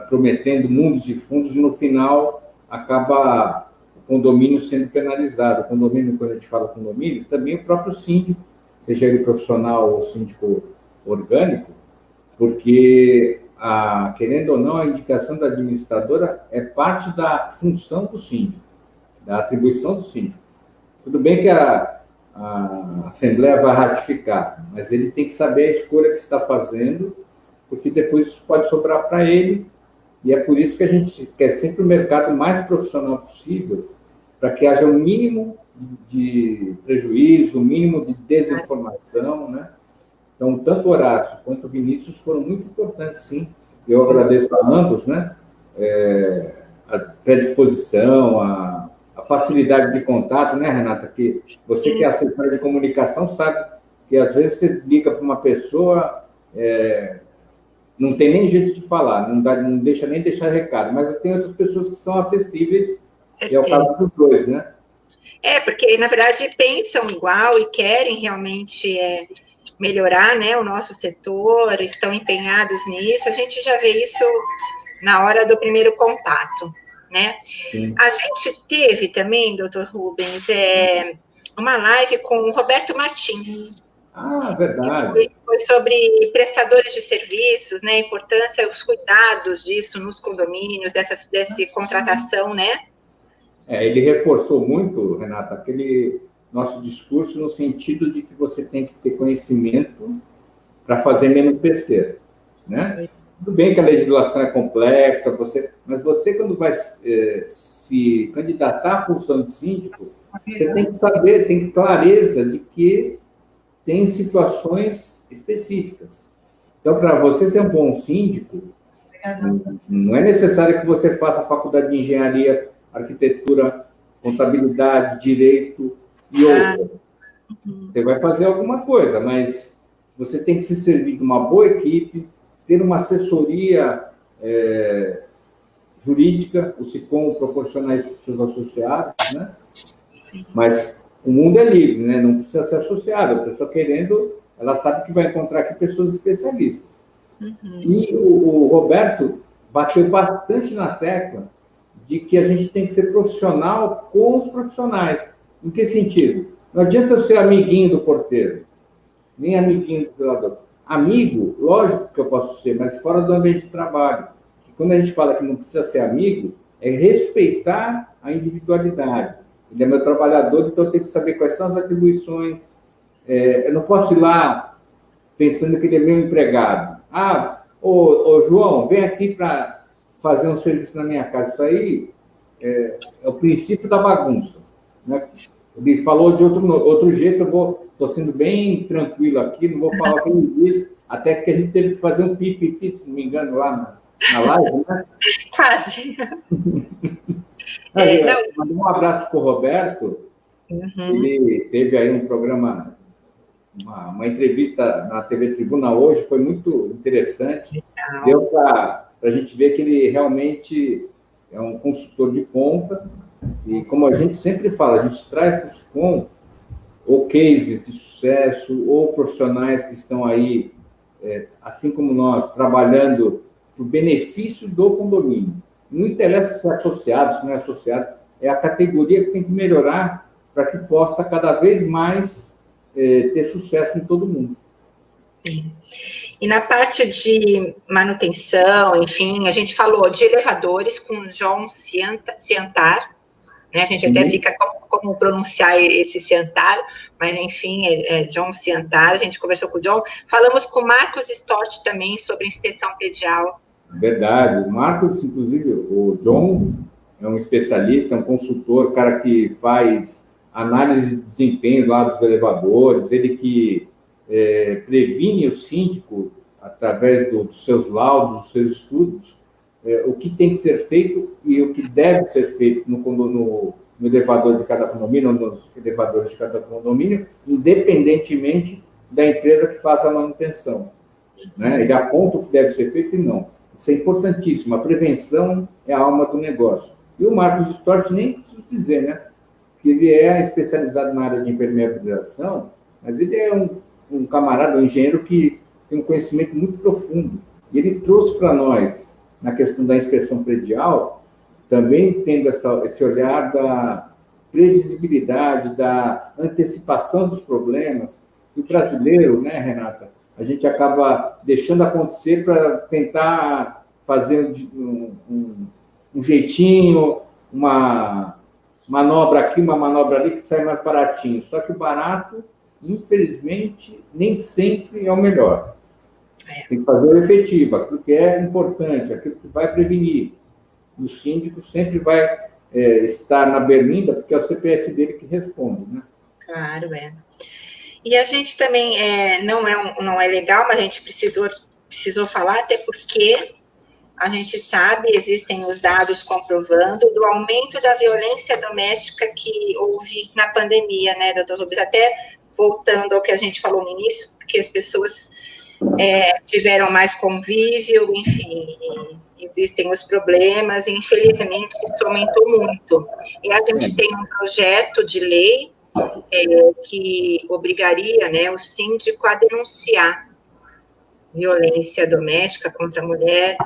prometendo mundos e fundos, e no final acaba o condomínio sendo penalizado. O condomínio, quando a gente fala condomínio, também o próprio síndico, seja ele profissional ou síndico orgânico, porque, querendo ou não, a indicação da administradora é parte da função do síndico, da atribuição do síndico. Tudo bem que a Assembleia vai ratificar, mas ele tem que saber a escolha que está fazendo, porque depois isso pode sobrar para ele, e é por isso que a gente quer sempre o mercado mais profissional possível, para que haja o mínimo de prejuízo, o mínimo de desinformação, né? Então, tanto o Horácio quanto o Vinícius foram muito importantes, sim. Eu agradeço a ambos, né? A predisposição, a facilidade de contato, né, Renata? Que você que é assessora de comunicação sabe que às vezes você liga para uma pessoa, não tem nem jeito de falar, não deixa nem deixar recado, mas tem outras pessoas que são acessíveis, e é o caso dos dois, né? Porque, na verdade, pensam igual e querem realmente melhorar, né, o nosso setor, estão empenhados nisso. A gente já vê isso na hora do primeiro contato, né? Sim. A gente teve também, doutor Rubens, uma live com o Roberto Martins. Verdade. Foi sobre prestadores de serviços, né? A importância, os cuidados disso nos condomínios, dessa contratação, né? Ele reforçou muito, Renata, aquele nosso discurso no sentido de que você tem que ter conhecimento para fazer menos besteira, né? Tudo bem que a legislação é complexa, mas você, quando vai se candidatar à função de síndico, você tem que saber, tem que ter clareza de que tem situações específicas. Então, para você ser um bom síndico, não é necessário que você faça faculdade de engenharia, arquitetura, contabilidade, direito e outra. Você vai fazer alguma coisa, mas você tem que se servir de uma boa equipe, ter uma assessoria jurídica, o SICOM proporcionar isso para os seus associados, né? Sim. Mas o mundo é livre, né? Não precisa ser associado. A pessoa querendo, ela sabe que vai encontrar aqui pessoas especialistas. E o Roberto bateu bastante na tecla de que a gente tem que ser profissional com os profissionais. Em que sentido? Não adianta eu ser amiguinho do porteiro, nem amiguinho do zelador. Amigo, lógico que eu posso ser, mas fora do ambiente de trabalho. E quando a gente fala que não precisa ser amigo, é respeitar a individualidade. Ele é meu trabalhador, então eu tenho que saber quais são as atribuições. Eu não posso ir lá pensando que ele é meu empregado. Ô João, vem aqui para fazer um serviço na minha casa. Isso aí é o princípio da bagunça, né? Ele falou de outro jeito, eu estou sendo bem tranquilo aqui, não vou falar o que ele disse, até que a gente teve que fazer um pipi, se não me engano, lá na live, né? Quase. Mandar um abraço para o Roberto. Ele teve aí um programa, uma entrevista na TV Tribuna hoje, foi muito interessante. Deu para a gente ver que ele realmente é um consultor de ponta. E como a gente sempre fala, a gente traz para o SICOM ou cases de sucesso, ou profissionais que estão aí, assim como nós, trabalhando para o benefício do condomínio. Não interessa se é associado, se não é associado, é a categoria que tem que melhorar para que possa cada vez mais ter sucesso em todo mundo. Sim. E na parte de manutenção, enfim, a gente falou de elevadores com o João Ciantar, né? A gente até fica como pronunciar esse Ciantar, mas enfim, é John Ciantar. A gente conversou com o John. Falamos com o Marcos Storch também sobre inspeção predial. Verdade. O Marcos, inclusive, o John é um especialista, é um consultor, cara que faz análise de desempenho lá dos elevadores, ele que previne o síndico através dos seus laudos, dos seus estudos, o que tem que ser feito e o que deve ser feito no elevador de cada condomínio, ou nos elevadores de cada condomínio, independentemente da empresa que faz a manutenção, né? Ele aponta o que deve ser feito e não. Isso é importantíssimo. A prevenção é a alma do negócio. E o Marcos Storch, nem preciso dizer, né? Que ele é especializado na área de impermeabilização, mas ele é um camarada, um engenheiro que tem um conhecimento muito profundo. E ele trouxe para nós, na questão da inspeção predial, também tendo esse olhar da previsibilidade, da antecipação dos problemas. E o brasileiro, né, Renata, a gente acaba deixando acontecer para tentar fazer um jeitinho, uma manobra aqui, uma manobra ali, que sai mais baratinho. Só que o barato, infelizmente, nem sempre é o melhor. Tem que fazer o efetivo, aquilo que é importante, aquilo que vai prevenir. O síndico sempre vai estar na berlinda, porque é o CPF dele que responde, né? Claro, E a gente também, não é legal, mas a gente precisou falar, até porque a gente sabe, existem os dados comprovando do aumento da violência doméstica que houve na pandemia, né, doutor Rubens? Até voltando ao que a gente falou no início, porque as pessoas tiveram mais convívio, enfim, existem os problemas, e infelizmente isso aumentou muito. E a gente tem um projeto de lei que obrigaria, né, o síndico a denunciar violência doméstica contra a mulher,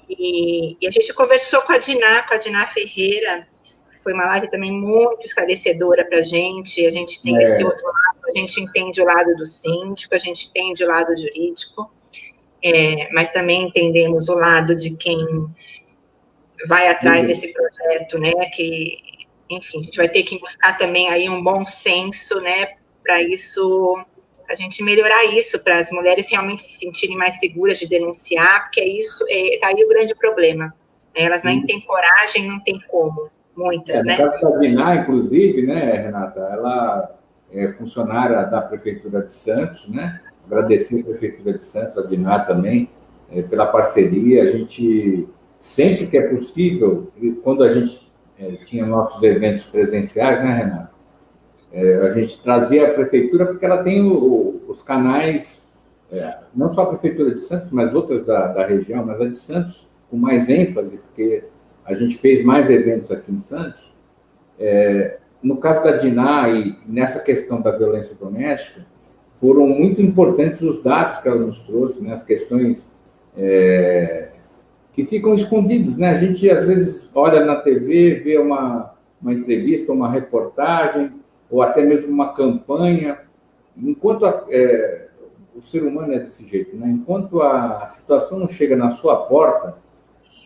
e a gente conversou com a Diná Ferreira, que foi uma live também muito esclarecedora para a gente tem esse outro lado, a gente entende o lado do síndico, a gente entende o lado jurídico, mas também entendemos o lado de quem vai atrás desse projeto, né, que, enfim, a gente vai ter que buscar também aí um bom senso, né, para isso, a gente melhorar isso, para as mulheres realmente se sentirem mais seguras de denunciar, porque tá aí o grande problema, né? Elas nem têm coragem, não tem como, muitas, né? No caso da Diná, inclusive, né, Renata, ela é funcionária da Prefeitura de Santos, né? Agradecer a Prefeitura de Santos, a Diná também, pela parceria. A gente, sempre que é possível, quando a gente tinha nossos eventos presenciais, né, Renata? A gente trazia a Prefeitura, porque ela tem os canais, não só a Prefeitura de Santos, mas outras da região, mas a de Santos com mais ênfase, porque a gente fez mais eventos aqui em Santos, no caso da Diná e nessa questão da violência doméstica, foram muito importantes os dados que ela nos trouxe, né? As questões que ficam escondidos, né? A gente, às vezes, olha na TV, vê uma entrevista, uma reportagem, ou até mesmo uma campanha, enquanto o ser humano é desse jeito, né? Enquanto a situação não chega na sua porta,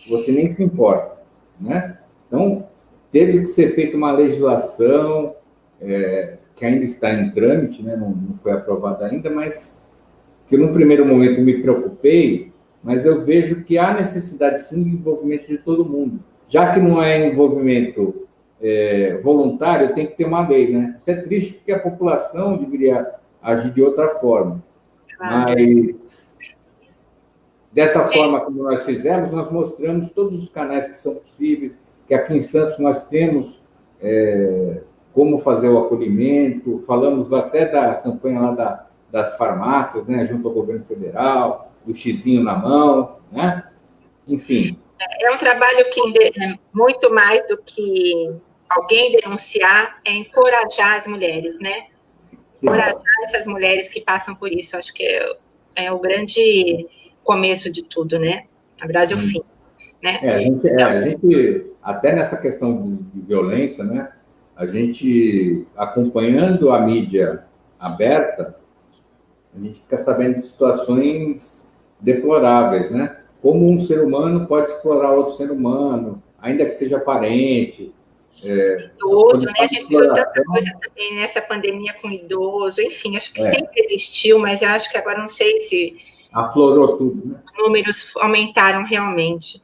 você nem se importa, né? Então, teve que ser feita uma legislação que ainda está em trâmite, né? Não foi aprovada ainda, mas que no primeiro momento me preocupei, mas eu vejo que há necessidade, sim, de envolvimento de todo mundo. Já que não é envolvimento voluntário, tem que ter uma lei, né? Isso é triste, porque a população deveria agir de outra forma. Mas, dessa forma como nós fizemos, nós mostramos todos os canais que são possíveis, que aqui em Santos nós temos como fazer o acolhimento, falamos até da campanha lá das farmácias, né, junto ao governo federal, do xizinho na mão, né? Enfim. É um trabalho que, muito mais do que alguém denunciar, é encorajar as mulheres, né? Encorajar essas mulheres que passam por isso. Acho que é o grande começo de tudo, né? Na verdade, o fim. Né? A gente, até nessa questão de violência, né? A gente, acompanhando a mídia aberta, a gente fica sabendo de situações deploráveis, né? Como um ser humano pode explorar outro ser humano, ainda que seja parente. Idoso, né? A gente viu tanta coisa também nessa pandemia com idoso, enfim, acho que sempre existiu, mas eu acho que agora não sei se aflorou tudo, né? Os números aumentaram realmente.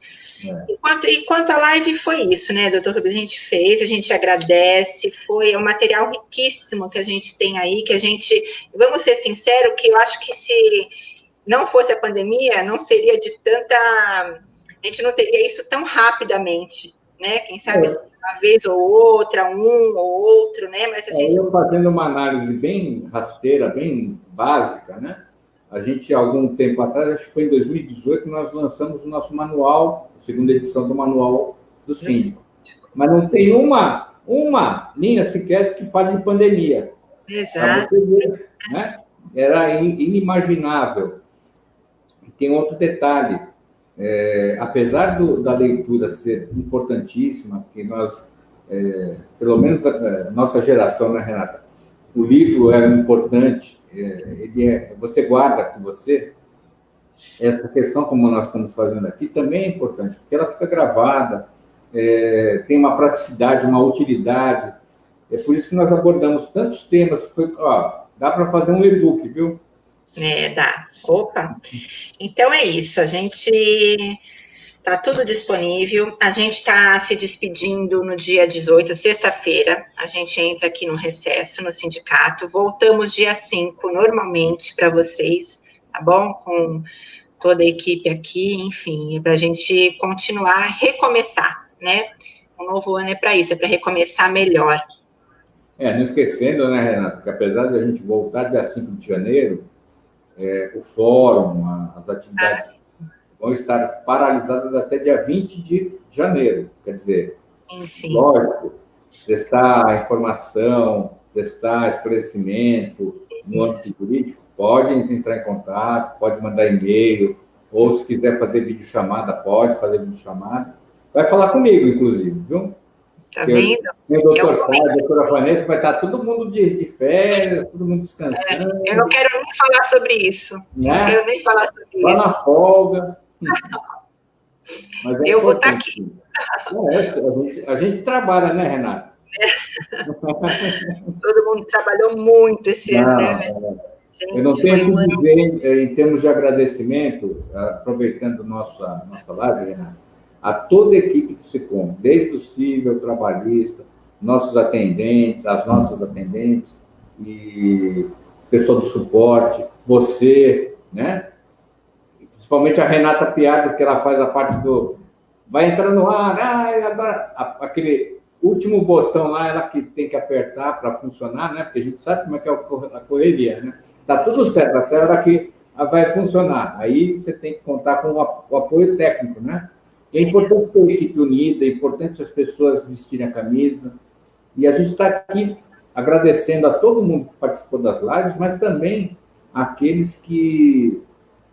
Enquanto a live foi isso, né, doutor Rubens? A gente fez, a gente agradece, foi um material riquíssimo que a gente tem aí, que a gente, vamos ser sinceros, que eu acho que se não fosse a pandemia, não seria de tanta, a gente não teria isso tão rapidamente, né? Quem sabe uma vez ou outra, um ou outro, né? Mas a gente... Eu fazendo uma análise bem rasteira, bem básica, né? A gente, algum tempo atrás, acho que foi em 2018, nós lançamos o nosso manual, a segunda edição do manual do síndico. Mas não tem uma linha sequer que fale de pandemia. Exato. Ver, né? Era inimaginável. E tem outro detalhe. Apesar da leitura ser importantíssima, porque nós, pelo menos a nossa geração, né, Renata? O livro é importante, você guarda com você. Essa questão, como nós estamos fazendo aqui, também é importante, porque ela fica gravada, tem uma praticidade, uma utilidade. É por isso que nós abordamos tantos temas. Dá para fazer um e-book, viu? Dá. Opa! Então é isso, a gente... Tá tudo disponível. A gente está se despedindo no dia 18, sexta-feira. A gente entra aqui no recesso, no sindicato. Voltamos dia 5, normalmente, para vocês, tá bom? Com toda a equipe aqui, enfim, para a gente continuar, recomeçar, né? O novo ano é para isso, é para recomeçar melhor. Não esquecendo, né, Renato, que apesar de a gente voltar dia 5 de janeiro, o fórum, as atividades... vão estar paralisadas até dia 20 de janeiro. Quer dizer, sim. Lógico, prestar informação, prestar esclarecimento no âmbito jurídico, pode entrar em contato, pode mandar e-mail, ou se quiser fazer videochamada, pode fazer videochamada. Vai falar comigo, inclusive, viu? Tá vendo? O doutor Caio, a doutora Vanessa, vai estar todo mundo de férias, todo mundo descansando. Eu não quero nem falar sobre isso. Né? Não quero nem falar sobre isso. Lá na folga. Mas eu vou estar aqui. A gente trabalha, né, Renata? Todo mundo trabalhou muito esse ano, né? Gente, eu não tenho que dizer, em termos de agradecimento, aproveitando nossa live, Renata, a toda a equipe do SICOM, desde o civil, trabalhista, nossos atendentes, as nossas atendentes, e pessoal do suporte, você, né? Principalmente a Renata Piado, que ela faz a parte do... Vai entrar no ar, agora aquele último botão lá, ela que tem que apertar para funcionar, né? Porque a gente sabe como é que é a correria, né? Tá tudo certo, até a hora que vai funcionar. Aí você tem que contar com o apoio técnico, né? E é importante ter a equipe unida, é importante as pessoas vestirem a camisa, E a gente está aqui agradecendo a todo mundo que participou das lives, mas também àqueles que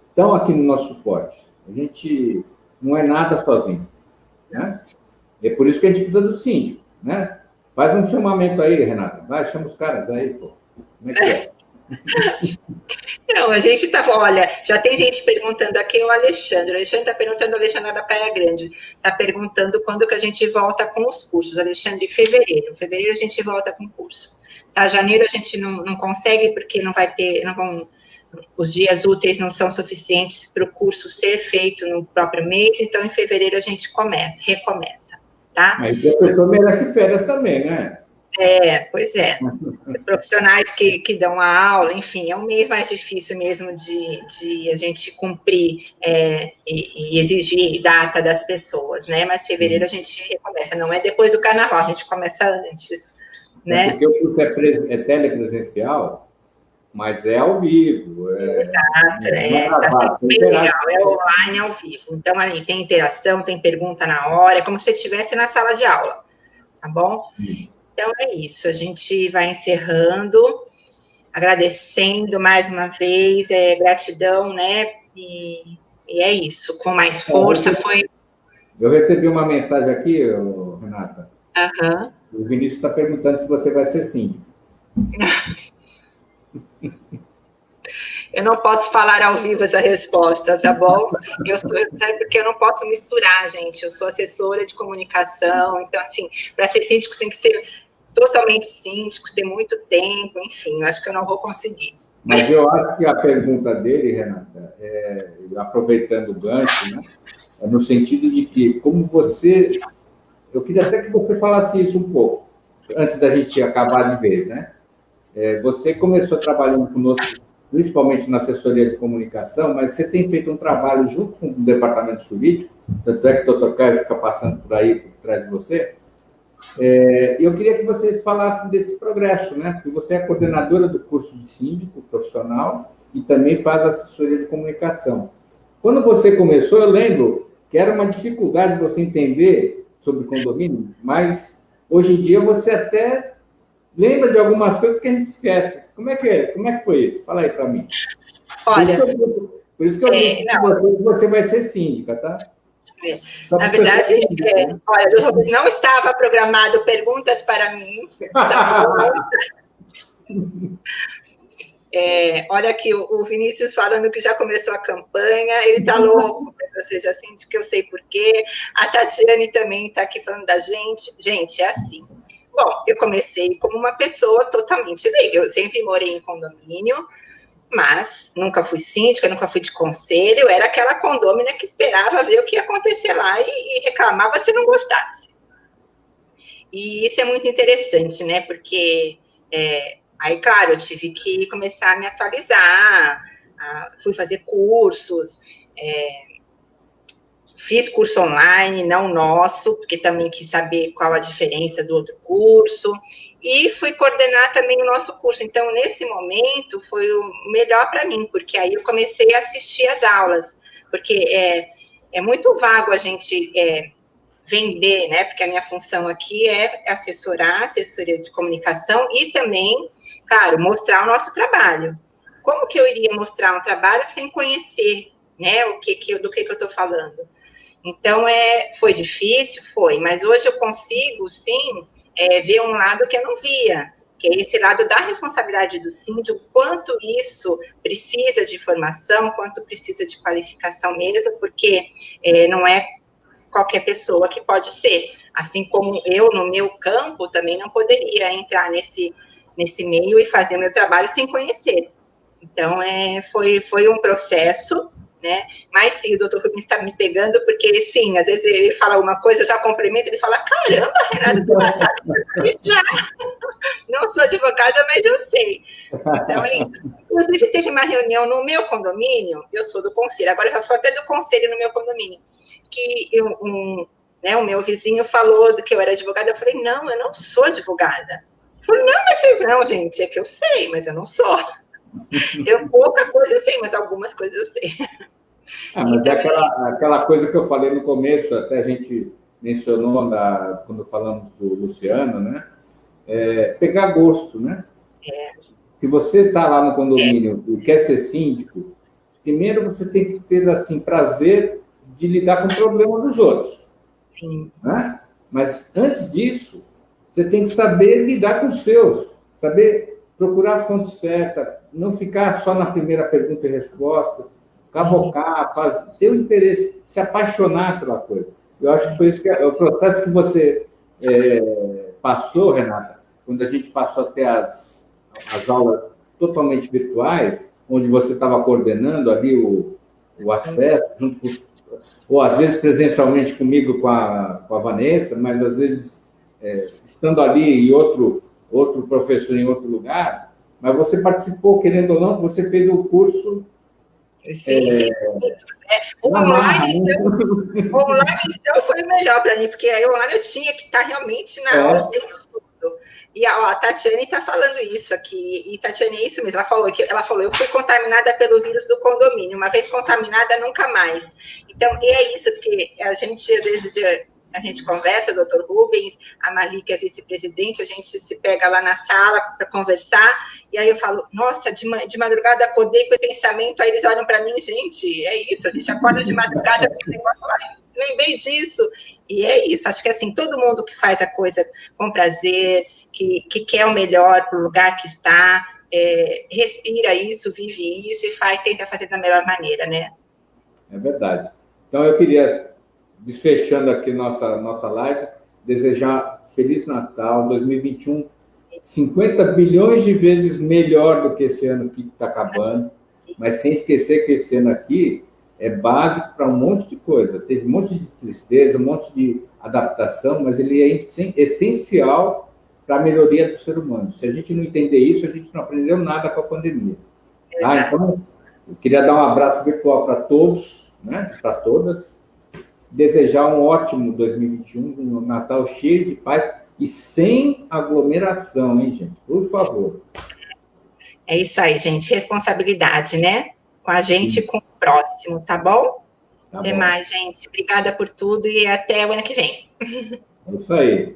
estão aqui no nosso suporte. A gente não é nada sozinho, né? É por isso que a gente precisa do síndico, né? Faz um chamamento aí, Renata. Vai, chama os caras aí, pô. Como é que é? Não, a gente tá, olha, já tem gente perguntando aqui, o Alexandre está perguntando, o Alexandre da Praia Grande, está perguntando quando que a gente volta com os cursos. Alexandre, fevereiro a gente volta com o curso. Tá, janeiro a gente não consegue, porque não vai ter, não vão, os dias úteis não são suficientes para o curso ser feito no próprio mês, então em fevereiro a gente recomeça, tá? Mas a pessoa merece férias também, né? Pois é. Os profissionais que dão a aula, enfim, é um mês mais difícil mesmo de a gente cumprir e exigir data das pessoas, né? Mas fevereiro a gente recomeça, não é depois do carnaval, a gente começa antes, né? Porque o curso é telepresencial, mas é ao vivo. Exato, tá sempre bem legal, é online, ao vivo. Então, ali tem interação, tem pergunta na hora, é como se você estivesse na sala de aula, tá bom? Então, é isso, a gente vai encerrando, agradecendo mais uma vez, gratidão, né? E é isso, com mais força foi... Eu recebi uma mensagem aqui, Renata. Uhum. O Vinícius está perguntando se você vai ser síndico. Eu não posso falar ao vivo essa resposta, tá bom? Porque eu não posso misturar, gente. Eu sou assessora de comunicação, então, assim, para ser síndico tem que ser totalmente síndico, ter muito tempo, enfim, eu acho que eu não vou conseguir. Mas eu acho que a pergunta dele, Renata, aproveitando o gancho, né, é no sentido de que, como você... Eu queria até que você falasse isso um pouco, antes da gente acabar de vez, né? Você começou trabalhando conosco, principalmente na assessoria de comunicação, mas você tem feito um trabalho junto com o departamento jurídico, tanto é que o Dr. Caio fica passando por aí, por trás de você. Eu queria que você falasse desse progresso, né? Porque você é coordenadora do curso de síndico profissional e também faz assessoria de comunicação. Quando você começou, eu lembro que era uma dificuldade você entender sobre condomínio, mas hoje em dia você até lembra de algumas coisas que a gente esquece. Como é que foi isso? Fala aí para mim. Olha, por isso que eu digo que você vai ser síndica, tá? Na verdade, olha, não estava programado perguntas para mim. Olha aqui, o Vinícius falando que já começou a campanha, ele está louco para que eu seja síndica, eu sei por quê. A Tatiane também está aqui falando da gente. Gente, é assim. Bom, eu comecei como uma pessoa totalmente leiga. Eu sempre morei em condomínio, mas nunca fui síndica, nunca fui de conselho. Eu era aquela condômina que esperava ver o que ia acontecer lá e reclamava se não gostasse. E isso é muito interessante, né? Porque... aí, claro, eu tive que começar a me atualizar, fui fazer cursos, fiz curso online, não nosso, porque também quis saber qual a diferença do outro curso, e fui coordenar também o nosso curso. Então, nesse momento, foi o melhor para mim, porque aí eu comecei a assistir as aulas, porque é muito vago a gente... vender, né? Porque a minha função aqui é assessorar, assessoria de comunicação e também, claro, mostrar o nosso trabalho. Como que eu iria mostrar um trabalho sem conhecer, né? Do que eu estou falando? Então, foi difícil, mas hoje eu consigo, sim, ver um lado que eu não via, que é esse lado da responsabilidade do síndico, quanto isso precisa de formação, quanto precisa de qualificação mesmo, porque não é qualquer pessoa que pode ser. Assim como eu, no meu campo, também não poderia entrar nesse meio e fazer meu trabalho sem conhecer. Então, foi um processo, né? Mas sim, o doutor Rubens está me pegando, porque, sim, às vezes ele fala uma coisa, eu já complemento, ele fala, caramba, Renata, tu já sabe já. Não sou advogada, mas eu sei. Então, é isso. Inclusive, teve uma reunião no meu condomínio, eu sou do conselho, agora eu já sou até do conselho no meu condomínio, que o meu vizinho falou que eu era advogada, eu falei, não, eu não sou advogada. Ele falou, não, gente, é que eu sei, mas eu não sou. Eu pouca coisa eu sei, mas algumas coisas eu sei. Mas então, aquela coisa que eu falei no começo, até a gente mencionou quando falamos do Luciano, né? pegar gosto, né? Se você está lá no condomínio e quer ser síndico, primeiro você tem que ter, assim, prazer de lidar com o problema dos outros. Sim. Né? Mas, antes disso, você tem que saber lidar com os seus, saber procurar a fonte certa, não ficar só na primeira pergunta e resposta, cavocar, ter o interesse, se apaixonar pela coisa. Eu acho que foi isso que é o processo que você passou, Renata, quando a gente passou até as aulas totalmente virtuais, onde você estava coordenando ali o acesso, junto com ou às vezes presencialmente comigo, com a Vanessa, mas às vezes estando ali e outro professor em outro lugar, mas você participou, querendo ou não, você fez o curso... Sim. Online, então, foi melhor para mim, porque aí online eu tinha que estar realmente na aula dentro de tudo. E a Tatiane está falando isso aqui, e Tatiane, é isso mesmo, ela falou, eu fui contaminada pelo vírus do condomínio, uma vez contaminada, nunca mais. Então, e é isso, porque a gente, às vezes, a gente conversa, o doutor Rubens, a Malika é vice-presidente, a gente se pega lá na sala para conversar, e aí eu falo, nossa, de madrugada acordei com esse pensamento, aí eles olham para mim, gente, é isso, a gente acorda de madrugada com o negócio lá, lembrei disso, e é isso, acho que assim, todo mundo que faz a coisa com prazer, que quer o melhor para o lugar que está, respira isso, vive isso e tenta fazer da melhor maneira, né? É verdade. Então, eu queria, desfechando aqui nossa live, desejar Feliz Natal, 2021, 50 bilhões de vezes melhor do que esse ano que está acabando, mas sem esquecer que esse ano aqui é básico para um monte de coisa. Teve um monte de tristeza, um monte de adaptação, mas ele é essencial para a melhoria do ser humano. Se a gente não entender isso, a gente não aprendeu nada com a pandemia. Tá? Então, eu queria dar um abraço virtual para todos, né? Para todas, desejar um ótimo 2021, um Natal cheio de paz e sem aglomeração, hein, gente? Por favor. É isso aí, gente. Responsabilidade, né? Com a gente e com o próximo, tá bom? Até mais, gente. Obrigada por tudo e até o ano que vem. É isso aí.